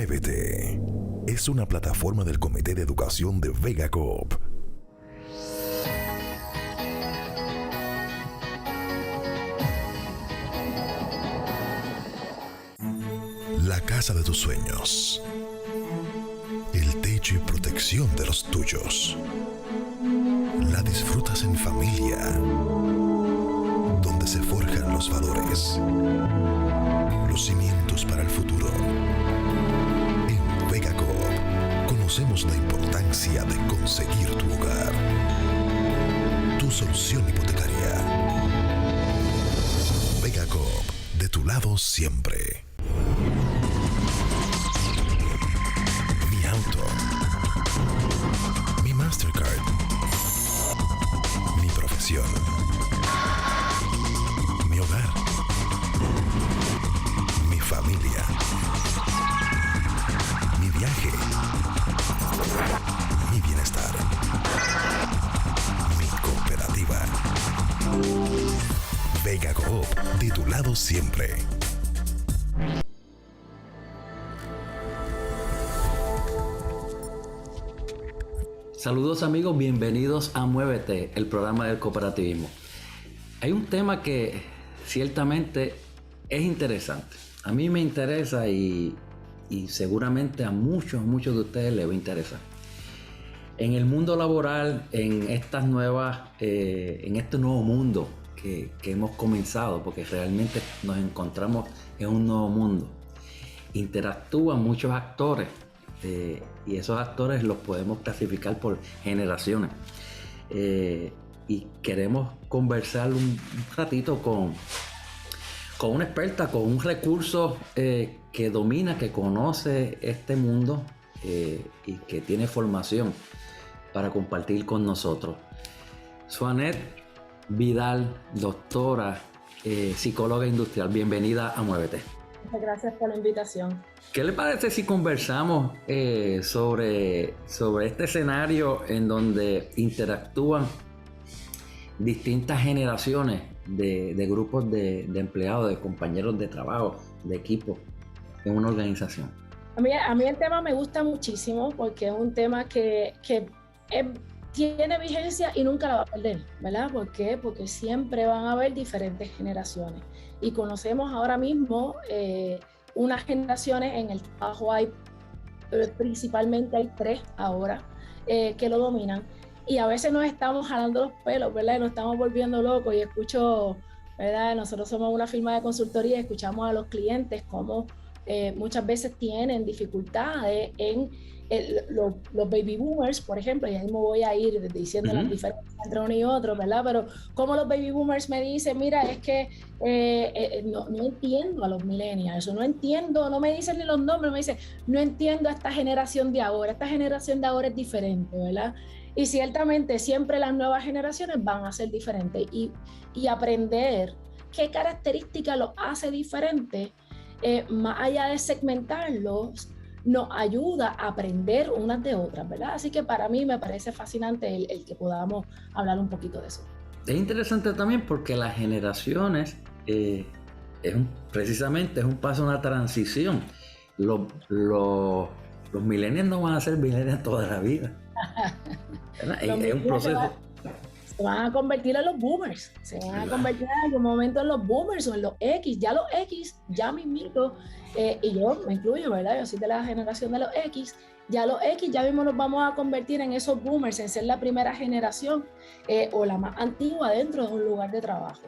Muévete es una plataforma del Comité de Educación de Vega Coop. La casa de tus sueños. El techo y protección de los tuyos. La disfrutas en familia, donde se forjan los valores, los cimientos para el futuro. En Vega Coop conocemos la importancia de conseguir tu hogar, tu solución hipotecaria. Vega Coop, de tu lado siempre. Mi auto, mi Mastercard, mi profesión, mi hogar, mi familia, mi viaje, mi bienestar, mi cooperativa. Vega Coop, de tu lado siempre. Saludos amigos, bienvenidos a Muévete, el programa del cooperativismo. Hay un tema que ciertamente es interesante. A mí me interesa y seguramente a muchos de ustedes les va a interesar. En el mundo laboral, en este nuevo mundo que hemos comenzado, porque realmente nos encontramos en un nuevo mundo, interactúan muchos actores. Y esos actores los podemos clasificar por generaciones. Y queremos conversar un ratito con una experta, con un recurso que domina, que conoce este mundo y que tiene formación para compartir con nosotros. Suanet Vidal, doctora, psicóloga industrial. Bienvenida a Muévete. Muchas gracias por la invitación. ¿Qué le parece si conversamos sobre este escenario en donde interactúan distintas generaciones de grupos de empleados, de compañeros de trabajo, de equipo en una organización? A mí el tema me gusta muchísimo porque es un tema que tiene vigencia y nunca la va a perder, ¿verdad? ¿Por qué? Porque siempre van a haber diferentes generaciones y conocemos ahora mismo unas generaciones en el trabajo, principalmente hay 3 ahora que lo dominan y a veces nos estamos jalando los pelos, ¿verdad? Y nos estamos volviendo locos y escucho, ¿verdad? Nosotros somos una firma de consultoría y escuchamos a los clientes cómo muchas veces tienen dificultades en los baby boomers, por ejemplo, y ahí me voy a ir diciendo las diferencias entre uno y otro, ¿verdad? Pero como los baby boomers me dicen, mira, es que no entiendo a los millennials, no entiendo, no me dicen ni los nombres, me dicen, no entiendo a esta generación de ahora es diferente, ¿verdad? Y ciertamente siempre las nuevas generaciones van a ser diferentes y aprender qué características los hace diferentes, más allá de segmentarlos, nos ayuda a aprender unas de otras, ¿verdad? Así que para mí me parece fascinante el que podamos hablar un poquito de eso. Es interesante también porque las generaciones precisamente es un paso, una transición. Los millennials no van a ser millennials toda la vida. Es un proceso. Se van a convertir en los boomers, se van a convertir en algún momento en los boomers o en los X, ya mismito, y yo me incluyo, ¿verdad? Yo soy de la generación de los X, ya mismo nos vamos a convertir en esos boomers, en ser la primera generación o la más antigua dentro de un lugar de trabajo.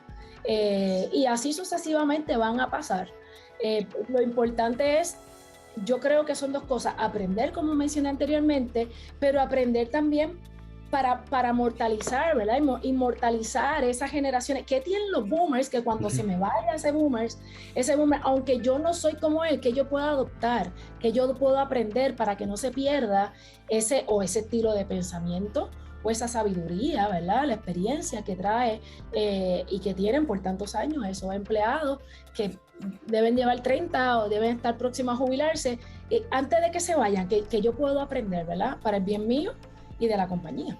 Y así sucesivamente van a pasar. Lo importante es, yo creo que son 2 cosas, aprender como mencioné anteriormente, pero aprender también para mortalizar, ¿verdad? Inmortalizar esas generaciones. ¿Qué tienen los boomers? Que cuando se me vaya ese boomer, aunque yo no soy como él, que yo puedo adoptar, que yo puedo aprender para que no se pierda ese estilo de pensamiento o esa sabiduría, ¿verdad? La experiencia que trae y que tienen por tantos años esos empleados que deben llevar 30 o deben estar próximos a jubilarse, antes de que se vayan, que yo puedo aprender, ¿verdad? Para el bien mío y de la compañía.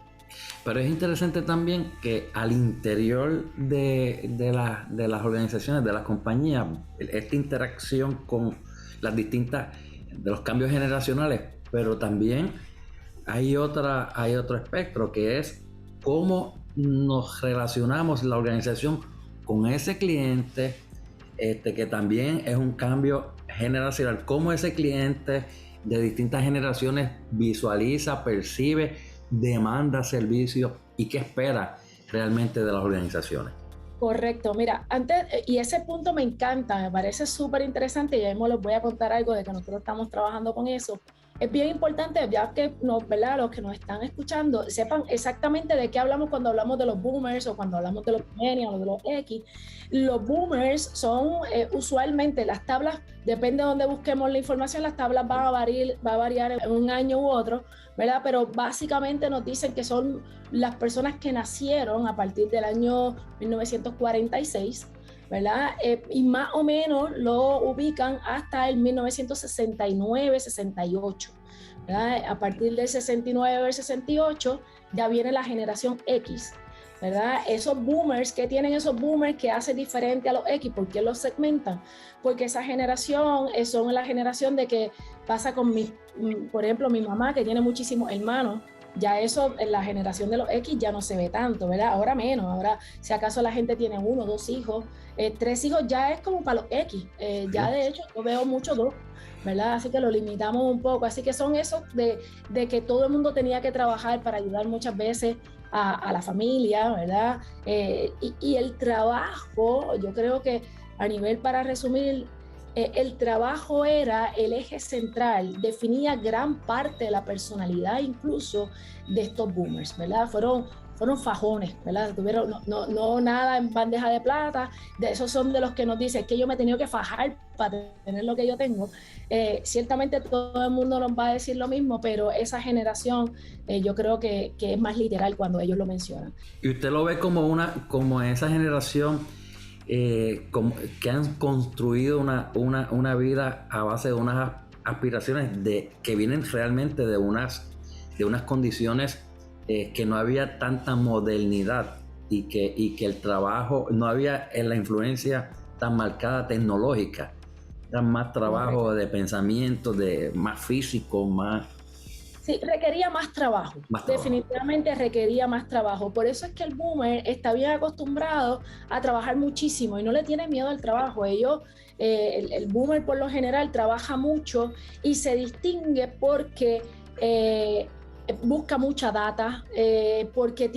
Pero es interesante también que al interior de las organizaciones, de las compañías, esta interacción con las distintas de los cambios generacionales, pero también hay otro espectro que es cómo nos relacionamos la organización con ese cliente, que también es un cambio generacional, cómo ese cliente de distintas generaciones visualiza, percibe, demanda servicios y qué espera realmente de las organizaciones. Correcto, mira, antes, y ese punto me encanta, me parece súper interesante, y ya mismo les voy a contar algo de que nosotros estamos trabajando con eso. Es bien importante, ya que ¿verdad? Los que nos están escuchando sepan exactamente de qué hablamos cuando hablamos de los boomers o cuando hablamos de los millennials o de los X. Los boomers son usualmente las tablas, depende de donde busquemos la información, las tablas van a variar en un año u otro, ¿verdad? Pero básicamente nos dicen que son las personas que nacieron a partir del año 1946, ¿verdad? Y más o menos lo ubican hasta el 1969-68, ¿verdad? A partir del 69 al 68 ya viene la generación X, ¿verdad? Esos boomers, ¿qué tienen esos boomers que hace diferente a los X? ¿Por qué los segmentan? Porque esa generación son la generación de que pasa con por ejemplo, mi mamá, que tiene muchísimos hermanos. Ya eso en la generación de los X ya no se ve tanto, ¿verdad? Ahora menos, ahora si acaso la gente tiene 1, 2 hijos, 3 hijos ya es como para los X, ya de hecho yo veo mucho 2, ¿verdad? Así que lo limitamos un poco, así que son esos de que todo el mundo tenía que trabajar para ayudar muchas veces a la familia, ¿verdad? Y el trabajo, yo creo que a nivel, para resumir, el trabajo era el eje central, definía gran parte de la personalidad incluso de estos boomers, ¿verdad? Fueron fajones, ¿verdad? Tuvieron no nada en bandeja de plata, de esos son de los que nos dicen que yo me he tenido que fajar para tener lo que yo tengo. Ciertamente todo el mundo nos va a decir lo mismo, pero esa generación yo creo que es más literal cuando ellos lo mencionan. Y usted lo ve como esa generación que han construido una vida a base de unas aspiraciones que vienen realmente de unas condiciones que no había tanta modernidad y que el trabajo, no había la influencia tan marcada tecnológica, era más trabajo de pensamiento, más físico, más... Sí, requería más trabajo. Definitivamente requería más trabajo. Por eso es que el boomer está bien acostumbrado a trabajar muchísimo y no le tiene miedo al trabajo. El boomer por lo general trabaja mucho y se distingue porque busca mucha data, porque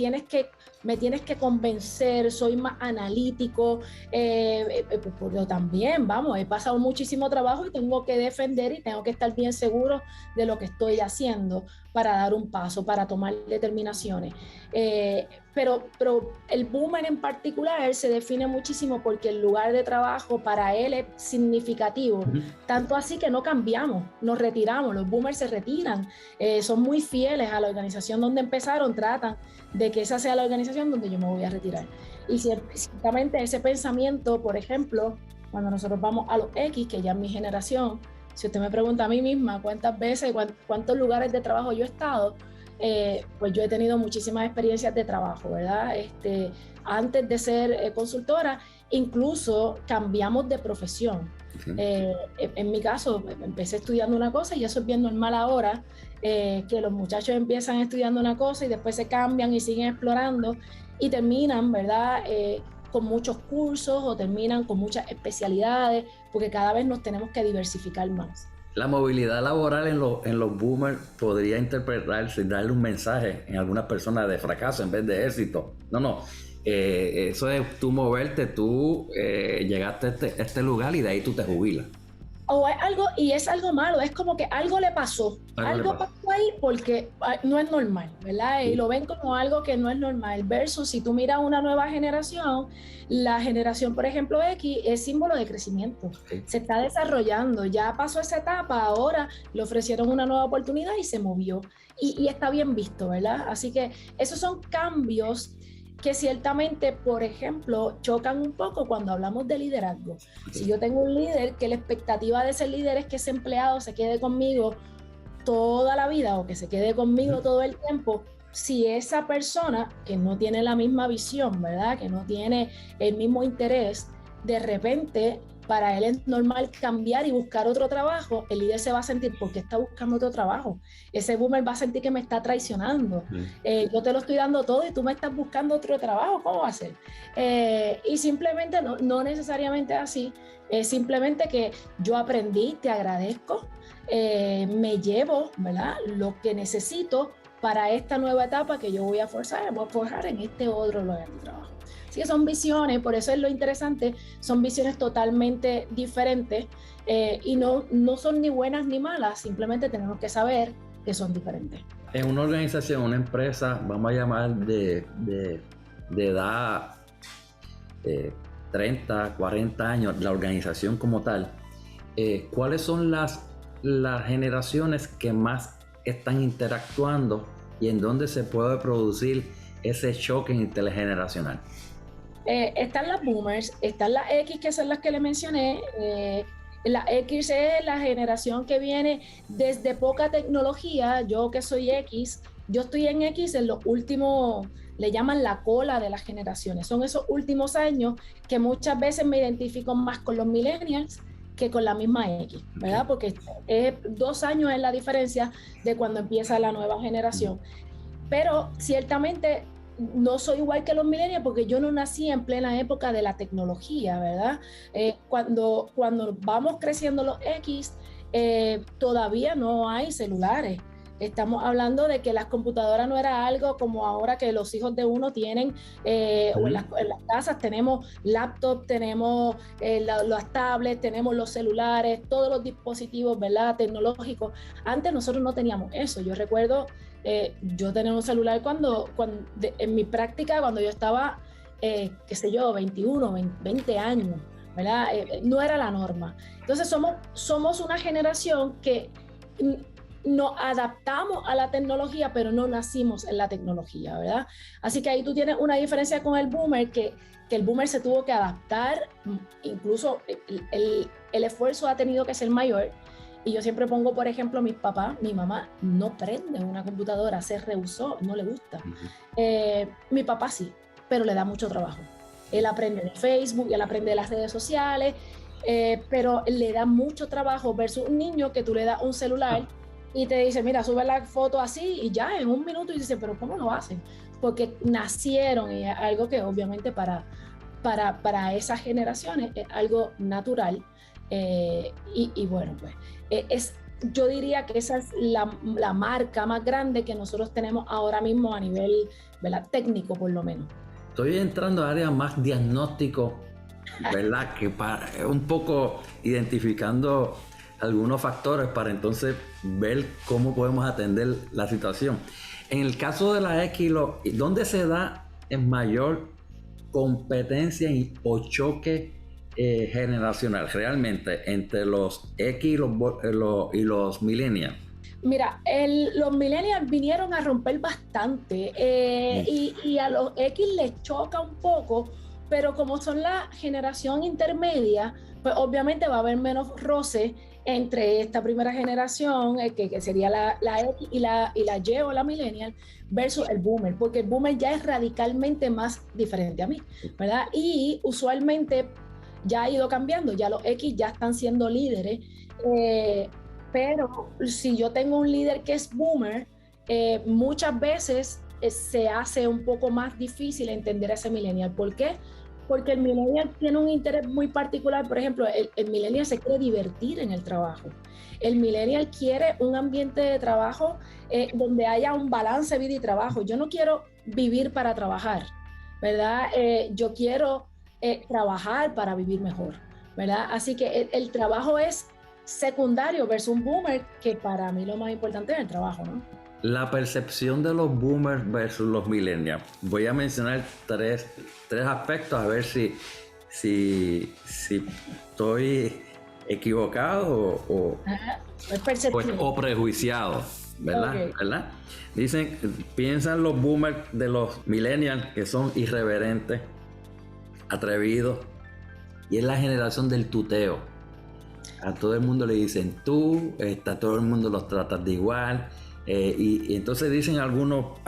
me tienes que convencer, soy más analítico, pero también, vamos, he pasado muchísimo trabajo y tengo que defender y tengo que estar bien seguro de lo que estoy haciendo para dar un paso, para tomar determinaciones. Pero el boomer en particular se define muchísimo porque el lugar de trabajo para él es significativo, tanto así que no cambiamos, nos retiramos, los boomers se retiran, son muy fieles a la organización donde empezaron, tratan de que esa sea la organización donde yo me voy a retirar. Y ciertamente ese pensamiento, por ejemplo, cuando nosotros vamos a los X, que ya es mi generación, si usted me pregunta a mí misma cuántas veces, cuántos lugares de trabajo yo he estado, pues yo he tenido muchísimas experiencias de trabajo, ¿verdad? Antes de ser consultora, incluso cambiamos de profesión. En mi caso, empecé estudiando una cosa y eso es bien normal ahora, que los muchachos empiezan estudiando una cosa y después se cambian y siguen explorando y terminan, ¿verdad? Con muchos cursos o terminan con muchas especialidades, porque cada vez nos tenemos que diversificar más. La movilidad laboral en los boomers podría interpretarse y darle un mensaje en algunas personas de fracaso en vez de éxito. No. Eso es tú moverte, tú llegaste a este lugar y de ahí tú te jubilas. O hay algo, y es algo malo, es como que algo le pasó. Algo pasó ahí porque no es normal, ¿verdad? Y lo ven como algo que no es normal. Versus si tú miras una nueva generación, la generación, por ejemplo, X, es símbolo de crecimiento. Se está desarrollando, ya pasó esa etapa, ahora le ofrecieron una nueva oportunidad y se movió. Y está bien visto, ¿verdad? Así que esos son cambios que ciertamente, por ejemplo, chocan un poco cuando hablamos de liderazgo. Si yo tengo un líder que la expectativa de ese líder es que ese empleado se quede conmigo toda la vida o que se quede conmigo todo el tiempo, si esa persona que no tiene la misma visión, ¿verdad? Que no tiene el mismo interés, de repente para él es normal cambiar y buscar otro trabajo, el líder se va a sentir, ¿por qué está buscando otro trabajo? Ese boomer va a sentir que me está traicionando. Yo te lo estoy dando todo y tú me estás buscando otro trabajo, ¿cómo va a ser? Y simplemente no necesariamente así, es simplemente que yo aprendí, te agradezco, me llevo, ¿verdad?, lo que necesito para esta nueva etapa que yo voy a forjar en este otro lugar de trabajo. Así que son visiones, por eso es lo interesante, son visiones totalmente diferentes y no son ni buenas ni malas, simplemente tenemos que saber que son diferentes. En una organización, una empresa, vamos a llamar de edad 30, 40 años, la organización como tal, ¿cuáles son las generaciones que más están interactuando y en dónde se puede producir ese choque intergeneracional? Están las boomers, están las X, que son las que le mencioné. La X es la generación que viene desde poca tecnología. Yo que soy X, yo estoy en X en los últimos, le llaman la cola de las generaciones. Son esos últimos años que muchas veces me identifico más con los millennials que con la misma X, ¿verdad? Porque 2 años es la diferencia de cuando empieza la nueva generación. Pero ciertamente no soy igual que los millennials porque yo no nací en plena época de la tecnología, ¿verdad? Cuando vamos creciendo los X, todavía no hay celulares. Estamos hablando de que las computadoras no era algo como ahora que los hijos de uno tienen, o en las casas tenemos laptops, tenemos las tablets, tenemos los celulares, todos los dispositivos, ¿verdad?, tecnológicos. Antes nosotros no teníamos eso. Yo recuerdo yo tenía un celular cuando en mi práctica, cuando yo estaba, qué sé yo, 21, 20 años, ¿verdad? No era la norma. Entonces somos una generación que nos adaptamos a la tecnología, pero no nacimos en la tecnología, ¿verdad? Así que ahí tú tienes una diferencia con el boomer, que el boomer se tuvo que adaptar, incluso el esfuerzo ha tenido que ser mayor. Y yo siempre pongo, por ejemplo, mi papá, mi mamá no prende una computadora, se rehusó, no le gusta. Mi papá sí, pero le da mucho trabajo. Él aprende de Facebook, él aprende de las redes sociales, pero le da mucho trabajo versus un niño que tú le das un celular y te dice, mira, sube la foto así y ya en un minuto, y dice, pero ¿cómo lo hacen? Porque nacieron, y es algo que obviamente para esas generaciones es algo natural. Y bueno, pues yo diría que esa es la marca más grande que nosotros tenemos ahora mismo a nivel, ¿verdad?, técnico, por lo menos. Estoy entrando a áreas más diagnóstico, ¿verdad? Que un poco identificando algunos factores para entonces ver cómo podemos atender la situación. En el caso de la X, ¿dónde se da en mayor competencia o choque generacional realmente entre los X y los millennials? Mira, los millennials vinieron a romper bastante y a los X les choca un poco, pero como son la generación intermedia, pues obviamente va a haber menos roce entre esta primera generación, que sería la X y la Y o la millennial, versus el boomer, porque el boomer ya es radicalmente más diferente a mí, ¿verdad? Y usualmente ya ha ido cambiando, ya los X ya están siendo líderes, pero si yo tengo un líder que es boomer, muchas veces se hace un poco más difícil entender a ese millennial. ¿Por qué? Porque el millennial tiene un interés muy particular. Por ejemplo, el millennial se quiere divertir en el trabajo. El millennial quiere un ambiente de trabajo donde haya un balance vida y trabajo. Yo no quiero vivir para trabajar, ¿verdad? Yo quiero trabajar para vivir mejor, ¿verdad? Así que el trabajo es secundario versus un boomer, que para mí lo más importante es el trabajo, ¿no? La percepción de los boomers versus los millennials. Voy a mencionar tres aspectos a ver si estoy equivocado o prejuiciado, ¿verdad? Okay. ¿Verdad? Piensan los boomers de los millennials que son irreverentes, atrevidos, y es la generación del tuteo. A todo el mundo le dicen tú, a todo el mundo los tratas de igual. Y entonces dicen algunos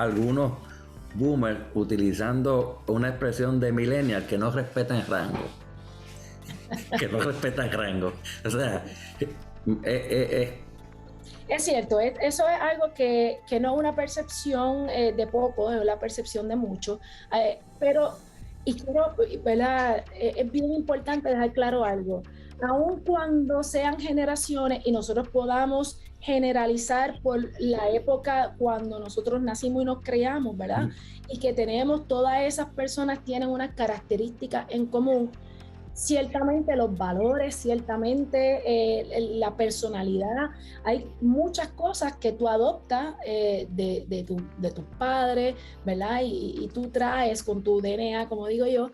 boomers, utilizando una expresión de millennial, que no respetan el rango. que no respetan rango. O sea, es cierto, eso es algo que no es una percepción de pocos, es la percepción de muchos, pero, y quiero, ¿verdad? Es bien importante dejar claro algo, aun cuando sean generaciones y nosotros podamos generalizar por la época cuando nosotros nacimos y nos creamos, ¿verdad? Y que tenemos, todas esas personas tienen unas características en común. Ciertamente los valores, ciertamente la personalidad, hay muchas cosas que tú adoptas de tus padres, ¿verdad? Y tú traes con tu DNA, como digo yo,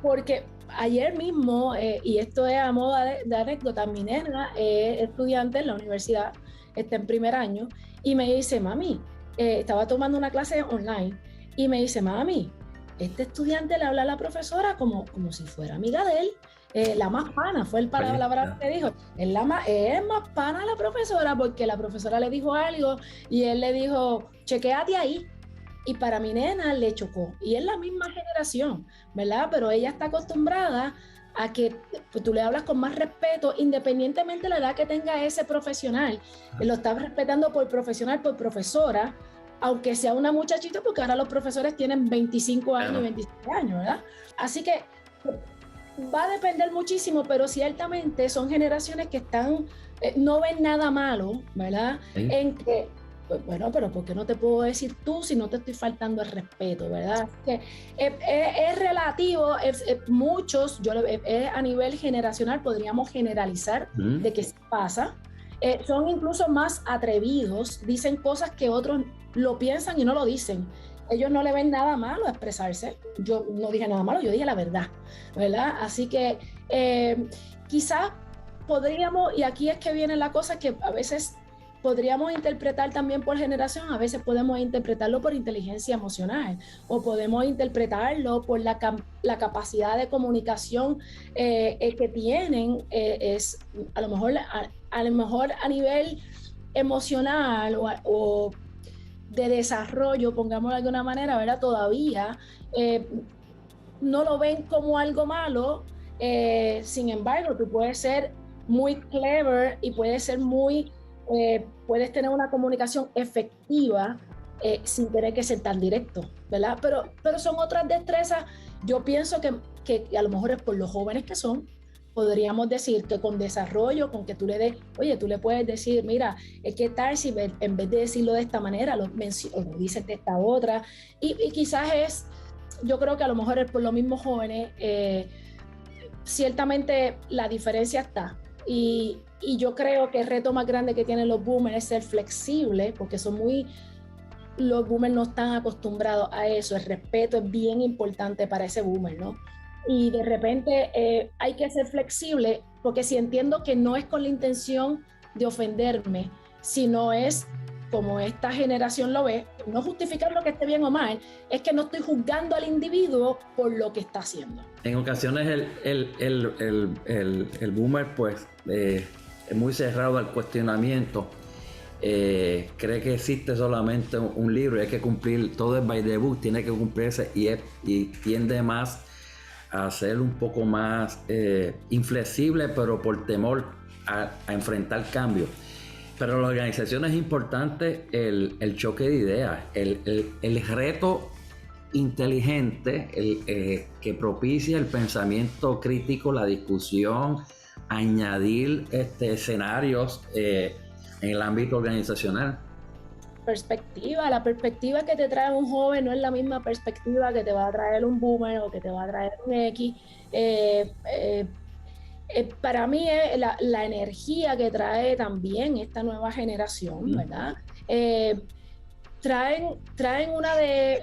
porque ayer mismo, y esto es a modo de anécdota, mi nena es estudiante en la universidad, está en primer año, y me dice, mami, estaba tomando una clase online, y me dice, mami, este estudiante le habla a la profesora como si fuera amiga de él, la más pana, fue la palabra que dijo, es más pana la profesora porque la profesora le dijo algo y él le dijo, chequéate ahí. Y para mi nena le chocó, y es la misma generación, ¿verdad? Pero ella está acostumbrada a que pues, tú le hablas con más respeto, independientemente de la edad que tenga ese profesional, lo estás respetando por profesional, por profesora, aunque sea una muchachita, porque ahora los profesores tienen 25 años y 26 años, ¿verdad? Así que va a depender muchísimo, pero ciertamente son generaciones que están, no ven nada malo, ¿verdad? Sí. En que, pues, bueno, pero ¿por qué no te puedo decir tú si no te estoy faltando el respeto, ¿verdad? Que es relativo, muchos, a nivel generacional podríamos generalizar de que sí pasa. Son incluso más atrevidos, dicen cosas que otros lo piensan y no lo dicen. Ellos no le ven nada malo a expresarse. Yo no dije nada malo, yo dije la verdad, ¿verdad? Así que quizás podríamos, y aquí es que viene la cosa, que a veces podríamos interpretar también por generación, a veces podemos interpretarlo por inteligencia emocional, o podemos interpretarlo por la capacidad de comunicación que tienen, es a lo mejor a nivel emocional o de desarrollo, pongámoslo de alguna manera, ¿verdad? Todavía no lo ven como algo malo, sin embargo, tú puedes ser muy clever y puedes ser puedes tener una comunicación efectiva sin tener que ser tan directo, ¿verdad? Pero son otras destrezas. Yo pienso que a lo mejor es por los jóvenes que son, podríamos decir que con desarrollo, con que tú tú le puedes decir, mira, ¿qué tal si en vez de decirlo de esta manera, lo dices de esta otra? Y quizás yo creo que a lo mejor es por los mismos jóvenes, ciertamente la diferencia está. Y yo creo que el reto más grande que tienen los boomers es ser flexibles, porque los boomers no están acostumbrados a eso. El respeto es bien importante para ese boomer, ¿no? Y de repente hay que ser flexible, porque si entiendo que no es con la intención de ofenderme, sino es como esta generación lo ve, no justificar lo que esté bien o mal, es que no estoy juzgando al individuo por lo que está haciendo. En ocasiones el boomer pues es muy cerrado al cuestionamiento, cree que existe solamente un libro y hay que cumplir, todo es by the book, tiene que cumplirse y tiende más a ser un poco más inflexible, pero por temor a enfrentar cambios. Pero en la organización es importante el choque de ideas, el reto inteligente, que propicia el pensamiento crítico, la discusión, añadir escenarios en el ámbito organizacional. La perspectiva que te trae un joven no es la misma perspectiva que te va a traer un boomer o que te va a traer un X. Para mí es la energía que trae también esta nueva generación, ¿verdad? Traen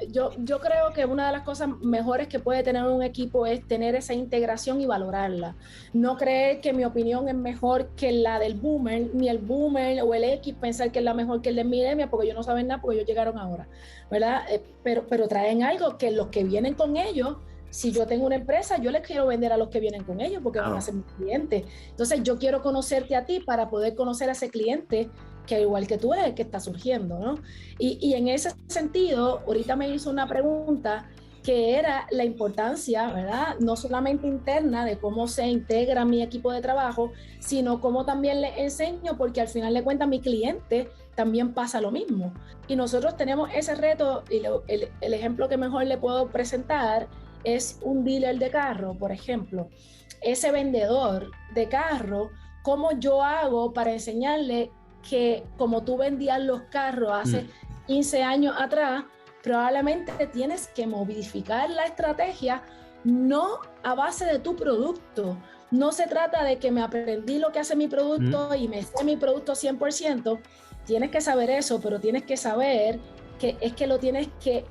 yo creo que una de las cosas mejores que puede tener un equipo es tener esa integración y valorarla. No creer que mi opinión es mejor que la del boomer, ni el boomer o el X pensar que es la mejor que el de millennial, porque ellos no saben nada, porque ellos llegaron ahora, ¿verdad? Pero traen algo que los que vienen con ellos, si yo tengo una empresa, yo les quiero vender a los que vienen con ellos porque van a ser mis clientes. Entonces yo quiero conocerte a ti para poder conocer a ese cliente que igual que tú que está surgiendo, ¿no? Y en ese sentido, ahorita me hizo una pregunta que era la importancia, ¿verdad? No solamente interna de cómo se integra mi equipo de trabajo, sino cómo también le enseño, porque al final de cuentas mi cliente también pasa lo mismo. Y nosotros tenemos ese reto, y el ejemplo que mejor le puedo presentar es un dealer de carro, por ejemplo. Ese vendedor de carro, ¿cómo yo hago para enseñarle que como tú vendías los carros hace 15 años atrás, probablemente tienes que modificar la estrategia, no a base de tu producto? No se trata de que me aprendí lo que hace mi producto y me sé mi producto 100%. Tienes que saber eso, pero tienes que saber que es que lo tienes que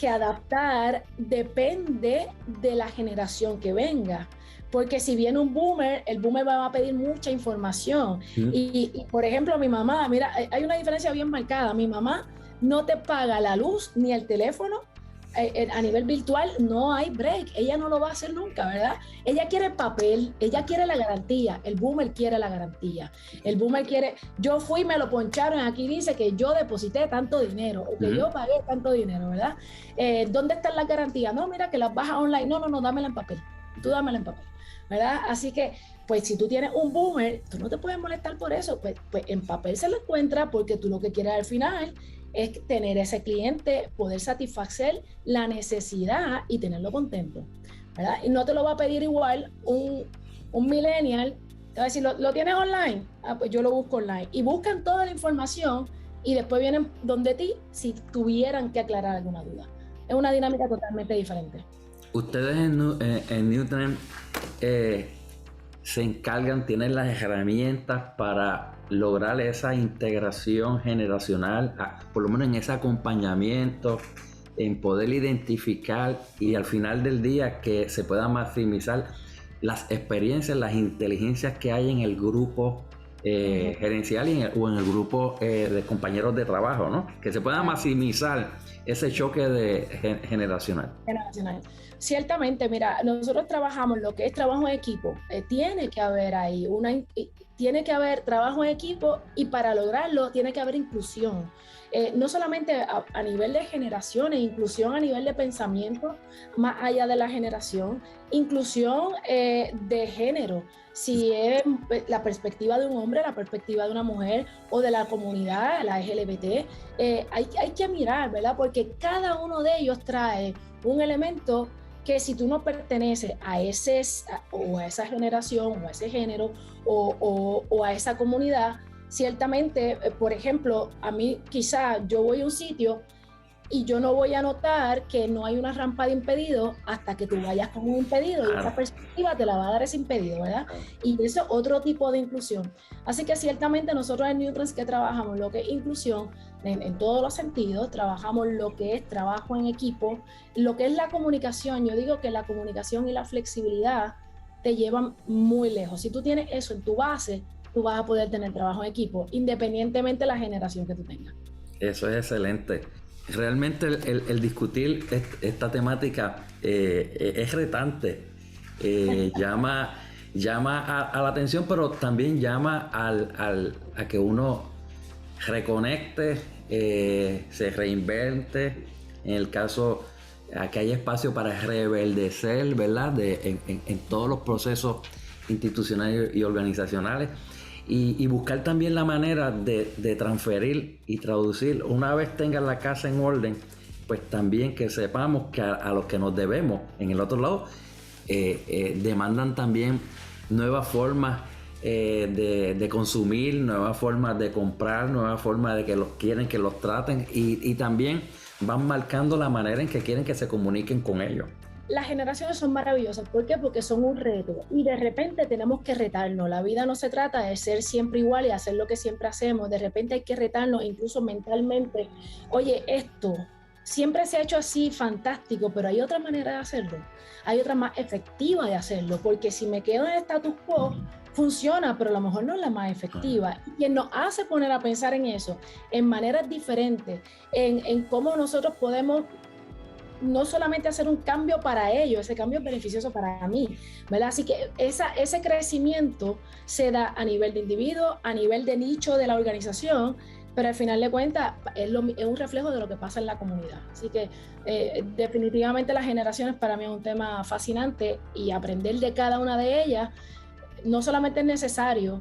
adaptar, depende de la generación que venga. Porque si viene un boomer, el boomer va a pedir mucha información. Y por ejemplo, mi mamá, mira, hay una diferencia bien marcada. Mi mamá no te paga la luz ni el teléfono. A nivel virtual no hay break. Ella no lo va a hacer nunca, ¿verdad? Ella quiere papel, ella quiere la garantía. El boomer quiere la garantía. El boomer quiere, yo fui, me lo poncharon, aquí dice que yo deposité tanto dinero, o que yo pagué tanto dinero, ¿verdad? ¿Dónde están las garantías? No, mira, que las bajas online. No, dámela en papel. Tú dámela en papel, ¿verdad? Así que, pues si tú tienes un boomer, tú no te puedes molestar por eso. Pues en papel se lo encuentra, porque tú lo que quieres al final es tener ese cliente, poder satisfacer la necesidad y tenerlo contento, ¿verdad? Y no te lo va a pedir igual un millennial. Te va a decir, ¿lo tienes online? Ah, pues yo lo busco online. Y buscan toda la información y después vienen donde ti si tuvieran que aclarar alguna duda. Es una dinámica totalmente diferente. Ustedes en Newton se encargan, tienen las herramientas para lograr esa integración generacional, por lo menos en ese acompañamiento, en poder identificar y al final del día que se pueda maximizar las experiencias, las inteligencias que hay en el grupo gerencial o en el grupo de compañeros de trabajo, ¿no? Que se pueda maximizar ese choque generacional. Ciertamente, mira, nosotros trabajamos lo que es trabajo en equipo. Tiene que haber ahí tiene que haber trabajo en equipo, y para lograrlo tiene que haber inclusión. No solamente a nivel de generaciones, inclusión a nivel de pensamiento, más allá de la generación, inclusión de género. Si es la perspectiva de un hombre, la perspectiva de una mujer o de la comunidad, la LGBT, hay que mirar, ¿verdad? Porque cada uno de ellos trae un elemento que si tú no perteneces a esa generación o a ese género o a esa comunidad, ciertamente, por ejemplo, a mí quizá yo voy a un sitio y yo no voy a notar que no hay una rampa de impedido hasta que tú vayas con un impedido, y esa perspectiva te la va a dar ese impedido, ¿verdad? Y eso es otro tipo de inclusión. Así que ciertamente nosotros en Newtrans que trabajamos lo que es inclusión en todos los sentidos, trabajamos lo que es trabajo en equipo, lo que es la comunicación. Yo digo que la comunicación y la flexibilidad te llevan muy lejos. Si tú tienes eso en tu base, tú vas a poder tener trabajo en equipo, independientemente de la generación que tú tengas. Eso es excelente. Realmente el discutir esta temática es retante, llama a la atención, pero también llama a que uno reconecte, se reinvente. En el caso, aquí hay espacio para reverdecer, ¿verdad? En todos los procesos institucionales y organizacionales. Y buscar también la manera de transferir y traducir. Una vez tengan la casa en orden, pues también que sepamos que a los que nos debemos en el otro lado demandan también nuevas formas de consumir, nuevas formas de comprar, nuevas formas de que los quieren que los traten, y también van marcando la manera en que quieren que se comuniquen con ellos. Las generaciones son maravillosas. ¿Por qué? Porque son un reto y de repente tenemos que retarnos. La vida no se trata de ser siempre igual y hacer lo que siempre hacemos. De repente hay que retarnos, incluso mentalmente. Oye, esto siempre se ha hecho así, fantástico, pero hay otra manera de hacerlo. Hay otra más efectiva de hacerlo, porque si me quedo en el status quo, funciona, pero a lo mejor no es la más efectiva. Y quien nos hace poner a pensar en eso, en maneras diferentes, en cómo nosotros podemos no solamente hacer un cambio para ellos, ese cambio es beneficioso para mí, ¿verdad? Así que ese crecimiento se da a nivel de individuo, a nivel de nicho de la organización, pero al final de cuentas es un reflejo de lo que pasa en la comunidad. Así que definitivamente las generaciones para mí es un tema fascinante, y aprender de cada una de ellas no solamente es necesario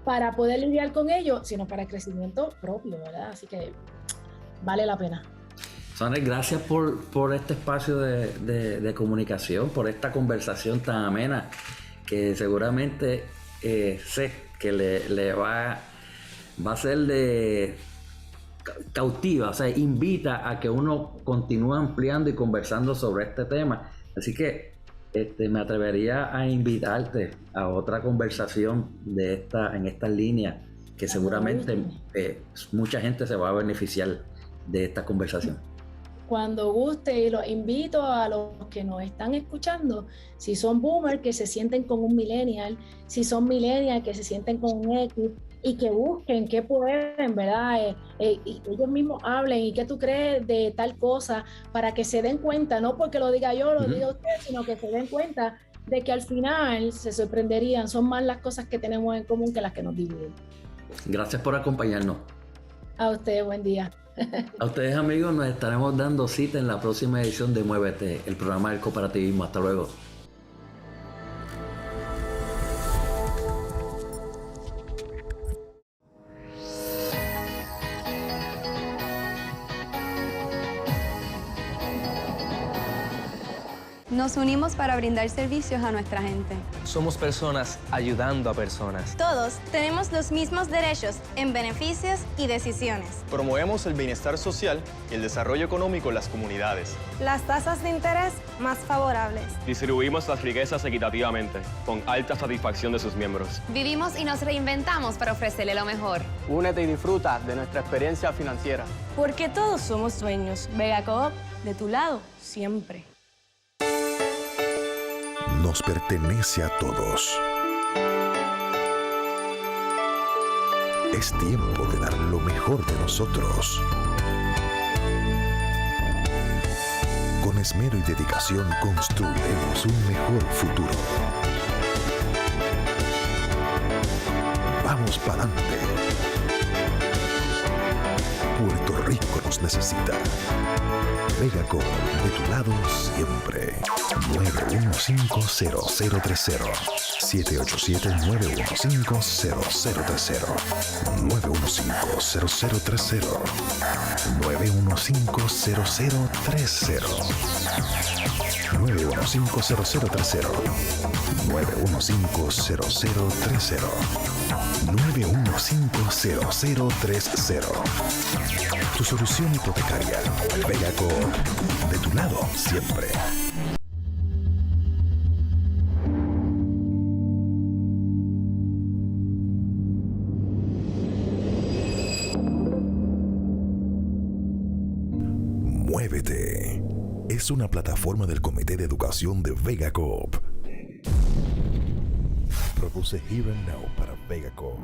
para poder lidiar con ello, sino para el crecimiento propio, ¿verdad? Así que vale la pena. Soner, gracias por este espacio de comunicación, por esta conversación tan amena, que seguramente sé que le va a ser de cautiva, o sea, invita a que uno continúe ampliando y conversando sobre este tema. Así que me atrevería a invitarte a otra conversación en esta línea, que seguramente mucha gente se va a beneficiar de esta conversación. Cuando guste, y los invito a los que nos están escuchando, si son boomers, que se sienten con un millennial, si son millennials, que se sienten con un X, y que busquen qué pueden, ¿verdad? Y ellos mismos hablen, y qué tú crees de tal cosa, para que se den cuenta, no porque lo diga yo, lo diga usted, sino que se den cuenta de que al final se sorprenderían, son más las cosas que tenemos en común que las que nos dividen. Gracias por acompañarnos. A ustedes, buen día. A ustedes, amigos, nos estaremos dando cita en la próxima edición de Muévete, el programa del cooperativismo. Hasta luego. Nos unimos para brindar servicios a nuestra gente. Somos personas ayudando a personas. Todos tenemos los mismos derechos en beneficios y decisiones. Promovemos el bienestar social y el desarrollo económico en las comunidades. Las tasas de interés más favorables. Distribuimos las riquezas equitativamente, con alta satisfacción de sus miembros. Vivimos y nos reinventamos para ofrecerle lo mejor. Únete y disfruta de nuestra experiencia financiera. Porque todos somos dueños. Vega Coop, de tu lado, siempre. Nos pertenece a todos. Es tiempo de dar lo mejor de nosotros. Con esmero y dedicación construiremos un mejor futuro. Vamos para adelante. Puerto Rico nos necesita. Vega Coop, de tu lado siempre. 915-0030. 787-915-0030. 915-0030. 915-0030. 915-0030. 915-0030. 915-0030. Tu solución hipotecaria. Vega Coop, de tu lado siempre. Muévete. Es una plataforma del Comité de Educación de Vega Coop. Produce Here and Now para Vega Coop.